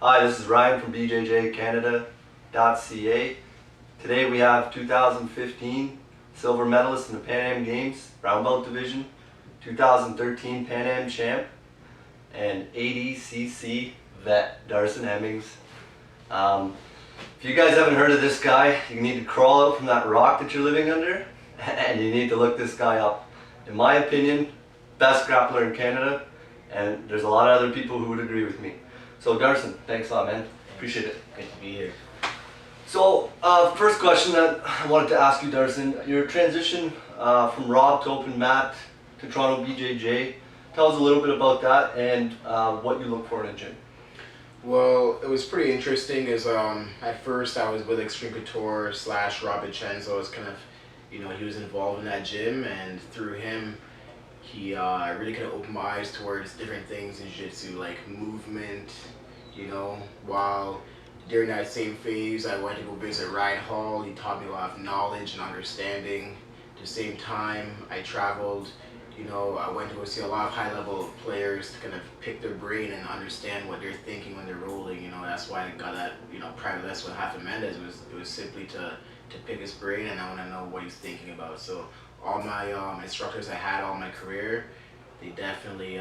Hi, this is Ryan from BJJCANADA.CA. Today we have 2015 silver medalist in the Pan Am Games, brown belt division, 2013 Pan Am champ, and ADCC vet, Darson Hemmings. If you guys haven't heard of this guy, you need to crawl out from that rock that you're living under, and you need to look this guy up. In my opinion, best grappler in Canada, and there's a lot of other people who would agree with me. So Darson, thanks a lot, man. Appreciate it. Good to be here. So, first question that I wanted to ask you, Darson, your transition from Rob to open mat to Toronto BJJ. Tell us a little bit about that and what you look for in a gym. Well, it was pretty interesting as at first I was with Extreme Couture / Rob Vincenzo. I was kind of, he was involved in that gym, and through him, he really kind of opened my eyes towards different things in jiu-jitsu, like movement, while during that same phase I went to go visit Ryan Hall. He taught me a lot of knowledge and understanding. At the same time, I traveled, I went to go see a lot of high-level players to kind of pick their brain and understand what they're thinking when they're rolling. That's why I got that, private lesson with Rafa Mendez. It was simply to pick his brain, and I want to know what he's thinking about. So all my instructors I had all my career, they definitely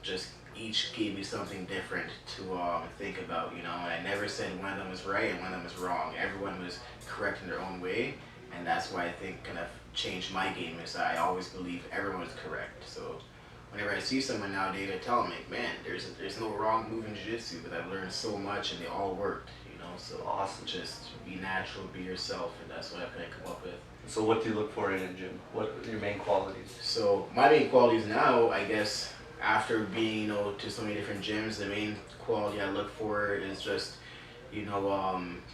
just each gave me something different to think about, and I never said one of them was right and one of them was wrong. Everyone was correct in their own way, and that's why I think kind of changed my game, is I always believe everyone is correct. So whenever I see someone nowadays, I tell them, like, man, there's no wrong move in jiu-jitsu, but I've learned so much and they all worked, so Awesome. just be natural, be yourself, and that's what I've kind of come up with. So what do you look for in a gym? What are your main qualities? So my main qualities now, I guess, after being, to so many different gyms, the main quality I look for is just,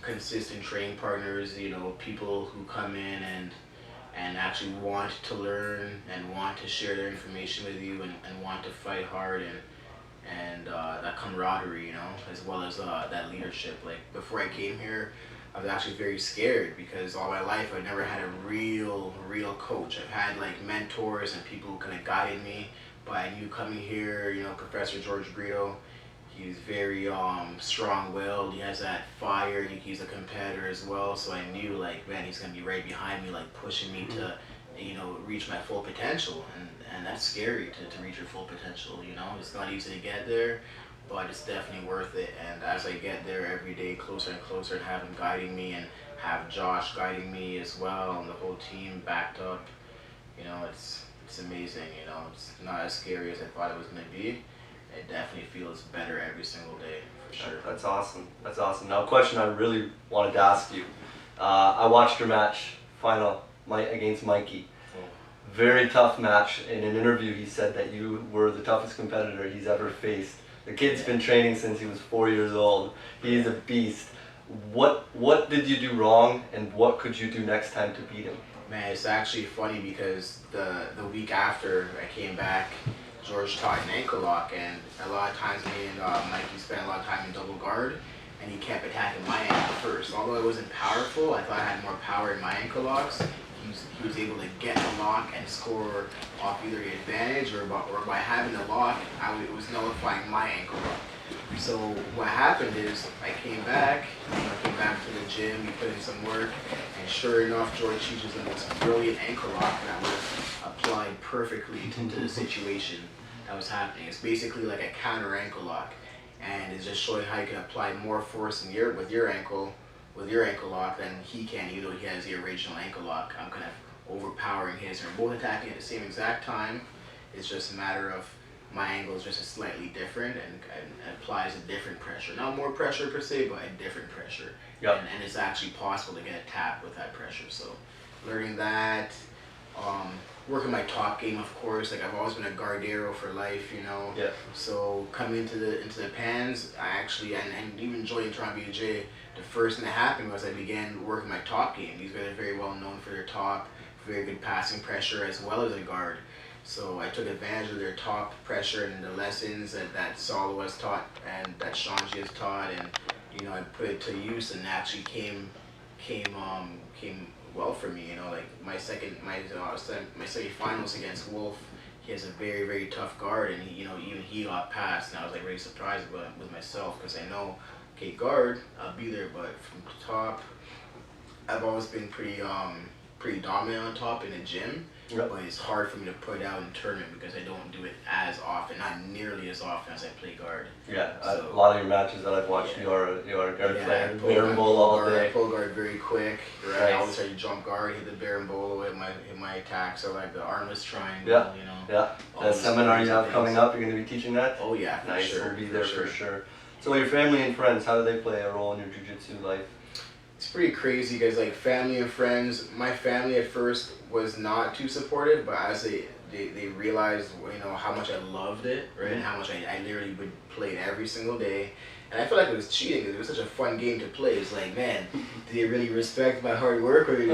consistent training partners, people who come in and actually want to learn and want to share their information with you and want to fight hard, and that camaraderie, as well as that leadership. Like, before I came here, I was actually very scared because all my life I never had a real coach. I've had like mentors and people who kind of guided me, but I knew coming here, Professor George Brito, he's very strong-willed. He has that fire. He's a competitor as well, so I knew, like, man, he's gonna be right behind me, like pushing me to, reach my full potential, and that's scary to reach your full potential. It's not easy to get there, but it's definitely worth it. And as I get there every day, closer and closer, and have him guiding me, and have Josh guiding me as well, and the whole team backed up, it's amazing. It's not as scary as I thought it was gonna be. It definitely feels better every single day, for sure. That's awesome. That's awesome. Now, a question I really wanted to ask you. I watched your match final against Mikey. Very tough match. In an interview, he said that you were the toughest competitor he's ever faced. The kid's been training since he was 4 years old. He's a beast. What did you do wrong, and what could you do next time to beat him? Man, it's actually funny because the week after I came back, George taught an ankle lock, and a lot of times me and Mikey spent a lot of time in double guard, and he kept attacking my ankle first. Although it wasn't powerful, I thought I had more power in my ankle locks. He was able to get the lock and score off either the advantage or by having the lock, it was nullifying my ankle lock. So what happened is I came back to the gym, we put in some work, and sure enough, George teaches the most brilliant ankle lock that was applied perfectly to the situation that was happening. It's basically like a counter ankle lock, and it's just showing how you can apply more force with your ankle lock than he can, even though he has the original ankle lock. I'm kind of overpowering his, and we're both attacking at the same exact time. It's just a matter of my angle is just slightly different and applies a different pressure. Not more pressure per se, but a different pressure. Yep. And it's actually possible to get a tap with that pressure. So learning that, working my top game, of course. Like, I've always been a guardero for life, Yeah. So coming into the pans, I actually, and even joining Toronto BJJ, the first thing that happened was I began working my top game. These guys are very well known for their top, very good passing pressure as well as a guard. So I took advantage of their top pressure and the lessons that Salo has taught and that Shanji has taught, and I put it to use, and actually came well for me. Like my semifinals against Wolf, he has a very, very tough guard, and even he got past, and I was like really surprised with myself, because I know okay, guard, I'll be there, but from top, I've always been pretty dominant on top in the gym. Yep. But it's hard for me to put out in tournament because I don't do it as often, not nearly as often as I play guard. Yeah, So, a lot of your matches that I've watched, yeah. you are a guard Yeah, player, bear bowl all day. I pull guard very quick, right? Nice. I always try to jump guard, hit the berimbolo, hit my attacks, so like the armless triangle, Yeah. you know. Yeah, all that those seminar you crazy have things. coming up, you're going to be teaching that? Oh yeah, for Nice, sure. we'll be there for sure. So your family and friends, how do they play a role in your jiu-jitsu life? It's pretty crazy because like family and friends, my family at first was not too supportive, but as they realized, you know, how much I loved it, right, and how much I literally would play it every single day. And I felt like it was cheating because it was such a fun game to play. It's like, man, do they really respect my hard work, or they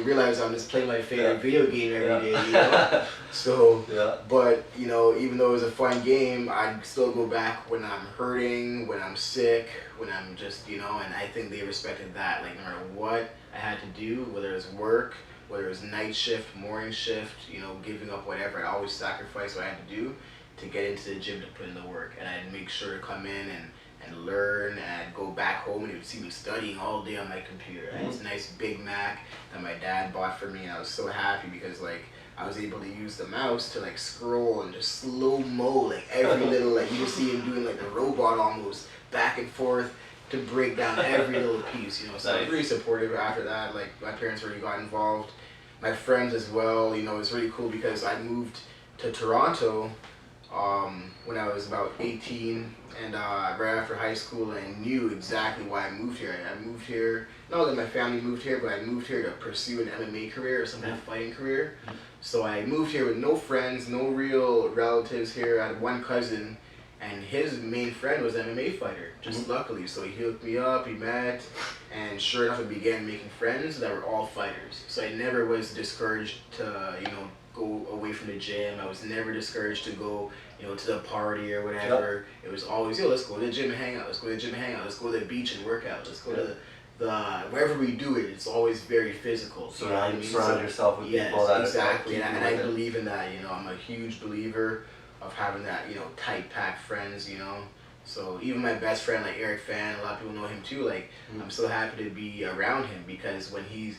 realize I'm just playing my favorite video game every day, you know? So, but you know, even though it was a fun game, I'd still go back when I'm hurting, when I'm sick, when I'm just, you know, and I think they respected that. Like, no matter what I had to do, whether it was work, whether it was night shift, morning shift, you know, giving up whatever, I'd always sacrifice what I had to do to get into the gym to put in the work. And I'd make sure to come in and learn, and I'd go back home and they would see me studying all day on my computer. I had this nice Big Mac that my dad bought for me, and I was so happy because like I was able to use the mouse to like scroll and just slow-mo like every little, like you just see him doing like the robot almost back and forth to break down every little piece, you know. So I was really supportive after that. Like my parents really got involved, my friends as well. You know, it's really cool because I moved to Toronto when I was about 18, and right after high school, and I knew exactly why I moved here. I moved here, not that my family moved here, but I moved here to pursue an MMA career or some kind of fighting career. So I moved here with no friends, no real relatives here. I had one cousin, and his main friend was an MMA fighter, just luckily. So he hooked me up, he met, and sure enough, I began making friends that were all fighters. So I never was discouraged to, you know, go away from the gym. I was never discouraged to go, you know, to the party or whatever. It was always, yo, let's go to the gym and hang out. Let's go to the gym and hang out. Let's go to the beach and work out. Let's go to the wherever we do it. It's always very physical. Surround yourself with people that exactly. And I believe in that. You know, I'm a huge believer of having that, you know, tight packed friends. You know, so even my best friend like Eric Fan, a lot of people know him too. Like I'm so happy to be around him because when he's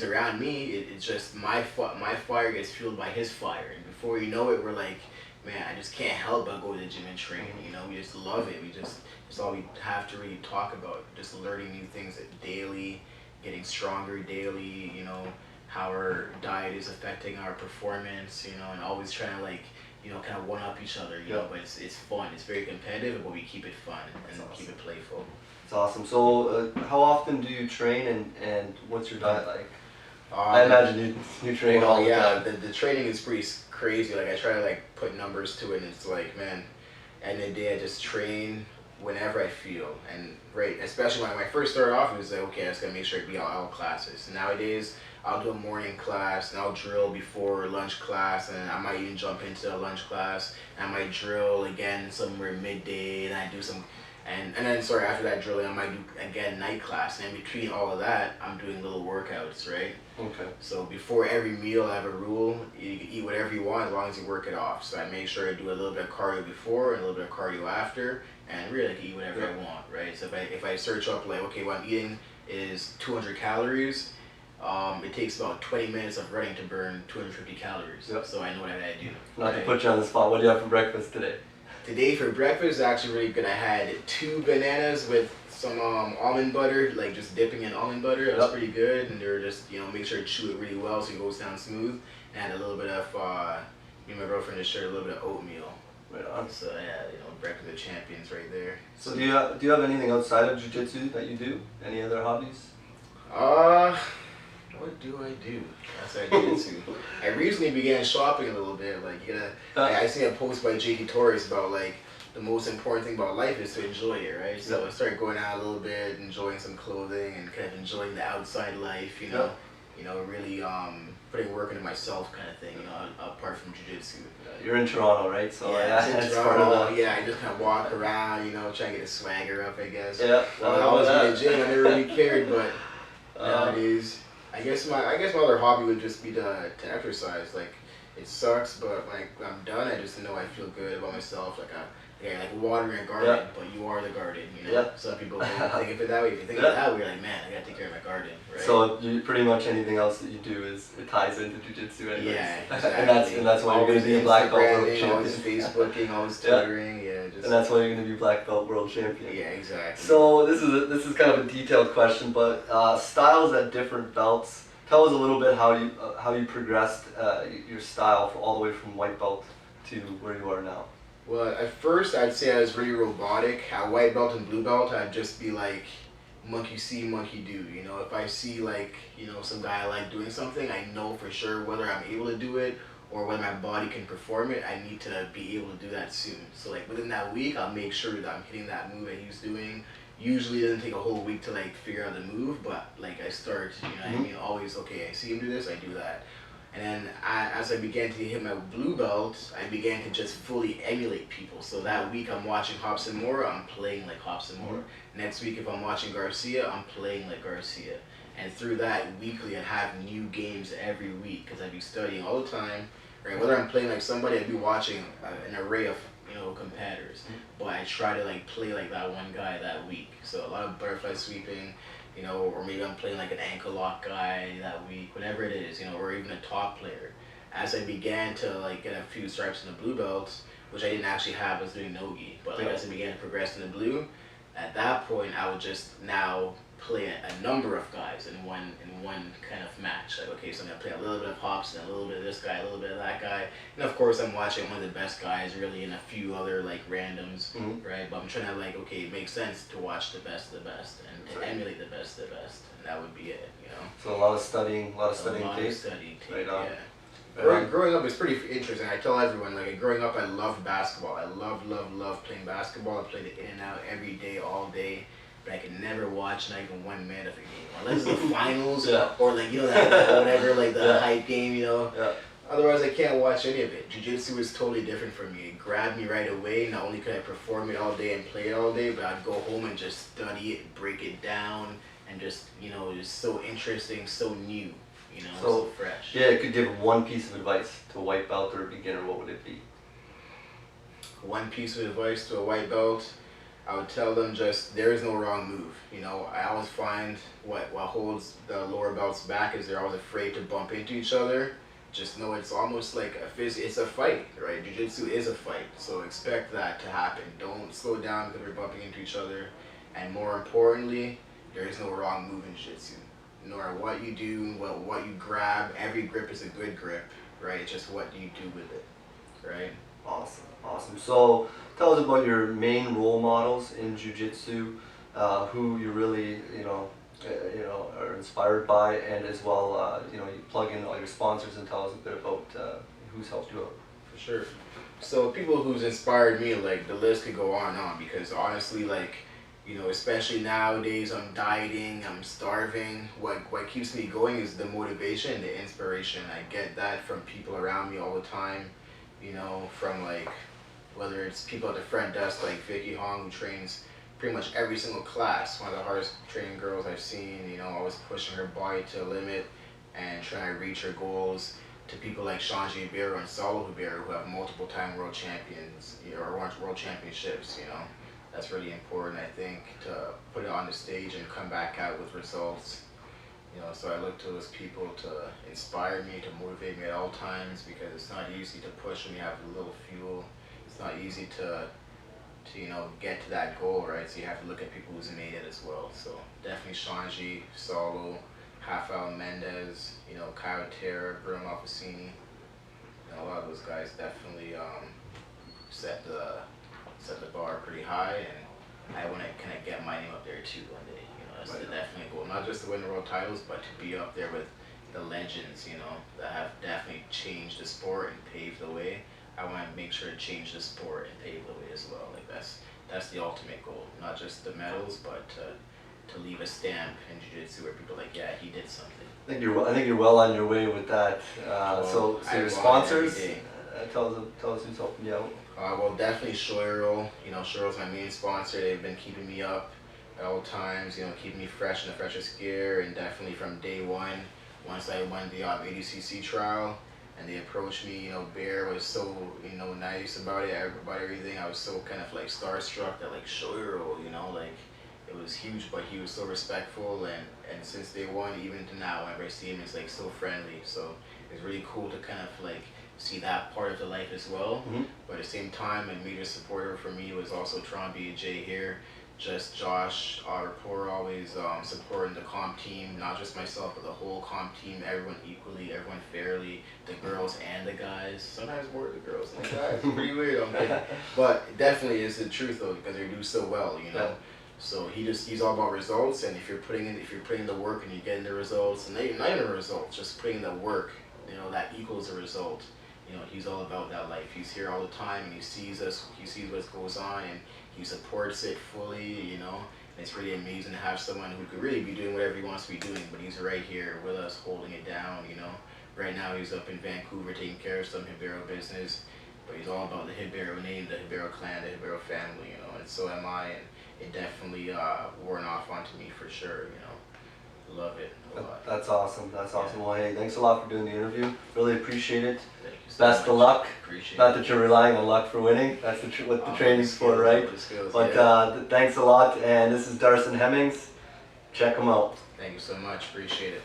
around me, it's just my fire gets fueled by his fire, and before you know it, we're like, man, I just can't help but go to the gym and train. You know, we just love it. It's all we have to really talk about. Just learning new things daily, getting stronger daily. You know, how our diet is affecting our performance. You know, and always trying to like, you know, kind of one up each other. You know, but it's fun. It's very competitive, but we keep it fun and keep it playful. It's awesome. So, how often do you train, and what's your diet like? I imagine you train all the time. The training is pretty crazy. Like I try to like put numbers to it, and it's like, man, at the end of the day, I just train whenever I feel. And right, especially when I first started off, it was like, okay, I just gotta make sure I be all classes. Nowadays, I'll do a morning class, and I'll drill before lunch class, and I might even jump into a lunch class, and I might drill again somewhere midday, and I do some. And then after that drilling, I might do again night class, and in between all of that, I'm doing little workouts, right? Okay. So before every meal, I have a rule: you can eat whatever you want as long as you work it off. So I make sure I do a little bit of cardio before and a little bit of cardio after, and really I can eat whatever I want, right? So if I search up like, okay, what I'm eating is 200 calories, it takes about 20 minutes of running to burn 250 calories. So I know what I gotta do. Not to put you on the spot, what do you have for breakfast today? Today for breakfast is actually really good. I had 2 bananas with some almond butter, like just dipping in almond butter. That was pretty good, and they were just, you know, make sure to chew it really well so it goes down smooth. And I had a little bit of, me and my girlfriend just shared a little bit of oatmeal. Right on. So yeah, you know, breakfast of champions right there. So do you have anything outside of jiu-jitsu that you do? Any other hobbies? What do I do? That's what I jiu-jitsu. I recently began shopping a little bit. Like, you know, I seen a post by JT Torres about like the most important thing about life is to enjoy it, right? So I started going out a little bit, enjoying some clothing, and kind of enjoying the outside life. You know, really putting work into myself, kind of thing. You know, apart from jiu-jitsu. You're in Toronto, right? So that's part of the. Yeah, I just kind of walk around, you know, try to get the swagger up, I guess. Yeah. When I was in the gym, I never really cared, but nowadays. I guess my other hobby would just be to exercise. Like, it sucks, but when I'm done, I just know I feel good about myself. Like Yeah, like watering a garden, Yeah. but you are the garden, you know? Yeah. Some people think of it that way. If you think of it that way, you're like, man, I gotta take care of my garden, right? So you, pretty much anything else that you do it ties into jiu-jitsu anyways. Yeah, exactly. and that's why you're going to be a black belt world champion. Always Facebooking, always Twittering, just... And that's why you're going to be black belt world champion. Yeah, exactly. So this is kind of a detailed question, but styles at different belts. Tell us a little bit how you progressed your style all the way from white belt to where you are now. Well, at first I'd say I was really robotic. At white belt and blue belt, I'd just be like, monkey see, monkey do. You know, if I see like, you know, some guy I like doing something, I know for sure whether I'm able to do it or whether my body can perform it, I need to be able to do that soon. So like within that week, I'll make sure that I'm hitting that move that he's doing. Usually it doesn't take a whole week to like figure out the move, but like I start, you know what I mean, always, okay, I see him do this, I do that. And then as I began to hit my blue belt, I began to just fully emulate people. So that week I'm watching Hobson Moore, I'm playing like Hobson Moore. Next week if I'm watching Garcia, I'm playing like Garcia. And through that, weekly I'd have new games every week because I'd be studying all the time. Right? Whether I'm playing like somebody, I'd be watching an array of, you know, competitors. But I try to like play like that one guy that week. So a lot of butterfly sweeping, you know, or maybe I'm playing like an ankle lock guy that week, whatever it is, you know, or even a top player. As I began to like get a few stripes in the blue belts, which I didn't actually have, I was doing nogi, but like as I began to progress in the blue, at that point I would just now play a number of guys in one kind of match. Like, okay, so I'm gonna play a little bit of Hobson, a little bit of this guy, a little bit of that guy, and of course I'm watching one of the best guys really and a few other like randoms, right? But I'm trying to like, okay, it makes sense to watch the best of the best and to emulate the best of the best, and that would be it, you know. So a lot of studying tape. Right on. Yeah. Growing up is pretty interesting. I tell everyone, like growing up, I loved basketball. I love playing basketball. I played it in and out every day, all day. But I could never watch not even 1 minute of a game, unless it's the finals or like, you know, that whatever, like the hype game, you know. Otherwise, I can't watch any of it. Jiu-jitsu is totally different for me. It grabbed me right away. Not only could I perform it all day and play it all day, but I'd go home and just study it, break it down, and just, you know, it's so interesting, so new, you know, so fresh. Yeah, you could give one piece of advice to a white belt or a beginner, what would it be? One piece of advice to a white belt, I would tell them just, there is no wrong move. You know, I always find what holds the lower belts back is they're always afraid to bump into each other. Just know it's almost like it's a fight, right? Jiu-jitsu is a fight, so expect that to happen. Don't slow down because we're bumping into each other. And more importantly, there is no wrong move in jiu-jitsu. No matter what you do, what you grab, every grip is a good grip, right? It's just what do you do with it, right? Awesome. So tell us about your main role models in jiu-jitsu, who you really, are inspired by, and as well, you plug in all your sponsors and tell us a bit about who's helped you out. For sure. So people who's inspired me, like the list could go on and on, because honestly, like, you know, especially nowadays, I'm dieting, I'm starving. What keeps me going is the motivation, the inspiration. I get that from people around me all the time, you know, from like, whether it's people at the front desk like Vicky Hong, who trains pretty much every single class, one of the hardest training girls I've seen, you know, always pushing her body to the limit and trying to reach her goals, to people like Shanji Ibero and Saulo Ibero, who have multiple time world champions, or world championships, you know. That's really important, I think, to put it on the stage and come back out with results. You know, so I look to those people to inspire me, to motivate me at all times, because it's not easy to push when you have a little fuel. It's not easy to you know, get to that goal, right? So you have to look at people who's made it as well. So definitely Shanji, Saulo, Rafael Mendez, you know, Kyle Terra, Bruno Malfacini. You know, a lot of those guys definitely set the bar pretty high, and I want to kind of get my name up there too one day. You know, that's definitely a goal. Not just to win the world titles, but to be up there with the legends, you know, that have definitely changed the sport and paved the way. I want to make sure to change the sport and pave the way as well. Like that's the ultimate goal. Not just the medals, but to leave a stamp in jiu-jitsu where people are like, yeah, he did something. I think you're well on your way with that. So your sponsors, tell us who's helping you out. Well, definitely Shoiro. You know, Shoiro's my main sponsor. They've been keeping me up at all times. You know, keeping me fresh in the freshest gear, and definitely from day one, once I won the ADCC trial, and they approached me. You know, Bear was so, you know, nice about it, about everything. I was so kind of like starstruck that like Shoiro, you know, like it was huge, but he was so respectful, and since day one, even to now, whenever I see him, it's like so friendly. So it's really cool to kind of like see that part of the life as well. But at the same time, a major supporter for me was also Tron BJ here. Just Josh, our rapport, always supporting the comp team, not just myself, but the whole comp team, everyone equally, everyone fairly, the girls and the guys. Sometimes more the girls than the guys. It's pretty weird, I'm kidding. But it definitely is the truth though, because they do so well, you know. So he's all about results, and if you're putting in the work and you're getting the results, and not even the results, just putting in the work, you know, that equals the result. You know, he's all about that life. He's here all the time, and he sees us, he sees what goes on, and he supports it fully, you know. And it's really amazing to have someone who could really be doing whatever he wants to be doing, but he's right here with us, holding it down, you know. Right now he's up in Vancouver taking care of some Hibero business, but he's all about the Hibero name, the Hibero clan, the Hibero family, you know, and so am I, and it definitely worn off onto me for sure, you know. Love it a lot. That's awesome. That's awesome. Well, hey, thanks a lot for doing the interview. Really appreciate it. Thank you so Best much. of luck. Appreciate Not it. that you're relying on luck for winning. That's what the training's for, right? Skills, But yeah. thanks a lot. And this is Darson Hemmings. Check them out. Thank you so much. Appreciate it.